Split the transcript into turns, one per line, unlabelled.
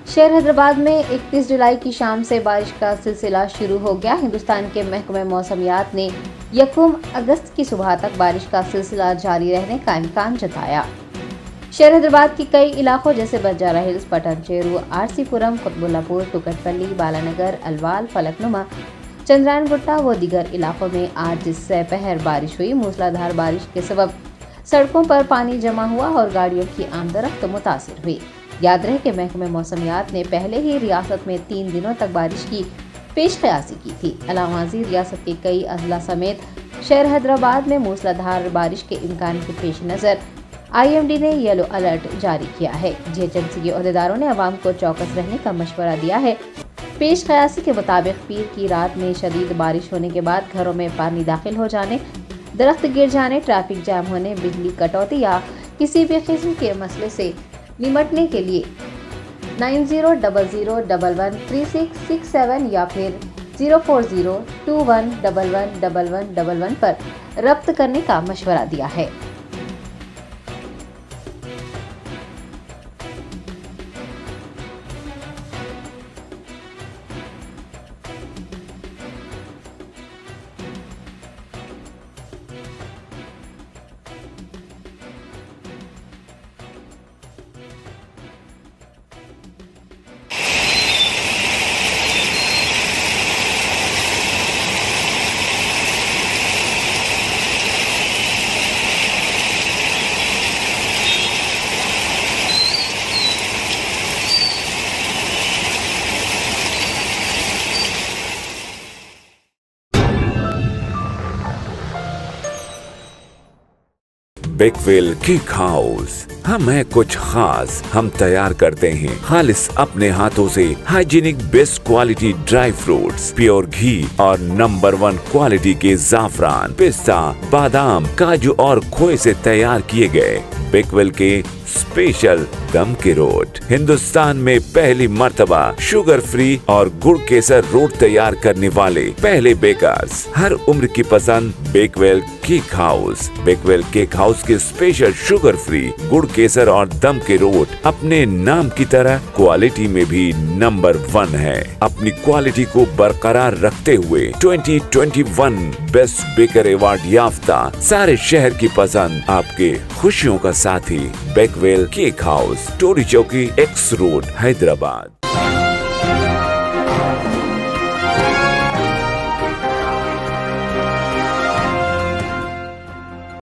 शहर हैदराबाद में 31 जुलाई की शाम से बारिश का सिलसिला शुरू हो गया। हिंदुस्तान के महकमे मौसमियात ने 1 अगस्त की सुबह तक बारिश का सिलसिला जारी रहने का इम्कान जताया। शहर हैदराबाद के कई इलाकों जैसे बंजारा हिल्स, पठान चेरू, आरसीपुरम, कुतुबुल्लापुर, कुकटपल्ली, बालानगर, अलवाल, फलकनुमा, चंद्रायन गुट्टा व दीगर इलाकों में आज दोपहर बारिश हुई। मूसलाधार बारिश के सबब सड़कों पर पानी जमा हुआ और गाड़ियों की आमदरफ्त मुतासिर हुई। याद रहे कि महकमे मौसमियात ने पहले ही रियासत में 3 दिनों तक बारिश की पेशकयासी की थी। अलामाजी रियासत के कई अजला समेत शहर हैदराबाद में मूसलाधार बारिश के इम्कान के पेश नज़र IMD ने येलो अलर्ट जारी किया है। GHMC के अहदेदारों ने आवाम को चौकस रहने का मशवरा दिया है। पेशकयासी के मुताबिक पीर की रात में शदीद बारिश होने के बाद घरों में पानी दाखिल हो जाने, दरख्त गिर जाने, ट्रैफिक जाम होने, बिजली कटौती या किसी भी किस्म के मसले से निपटने के लिए 9000113667 या फिर 04021111111 पर रब्त करने का मशवरा दिया है।
Bakewell cake house. हम है कुछ खास, हम तैयार करते हैं खालिस अपने हाथों से hygienic best quality dry fruits, pure घी और नंबर 1 क्वालिटी के जाफरान, पिस्ता, बादाम, काजू और खोए से तैयार किए गए बेकवेल के स्पेशल दम के रोट। हिंदुस्तान में पहली मर्तबा शुगर फ्री और गुड़ केसर रोट तैयार करने वाले पहले बेकर्स। हर उम्र की पसंद Bakewell cake house. Bakewell cake house के स्पेशल शुगर फ्री, गुड़ केसर और दम के रोट अपने नाम की तरह क्वालिटी में भी नंबर 1 है। अपनी क्वालिटी को बरकरार रखते हुए 2021 बेस्ट बेकर अवार्ड याफ्ता सारे शहर की पसंद, आपके खुशियों का साथी बेकवेल केक हाउस, टोरी चौकी, X रोड, हैदराबाद।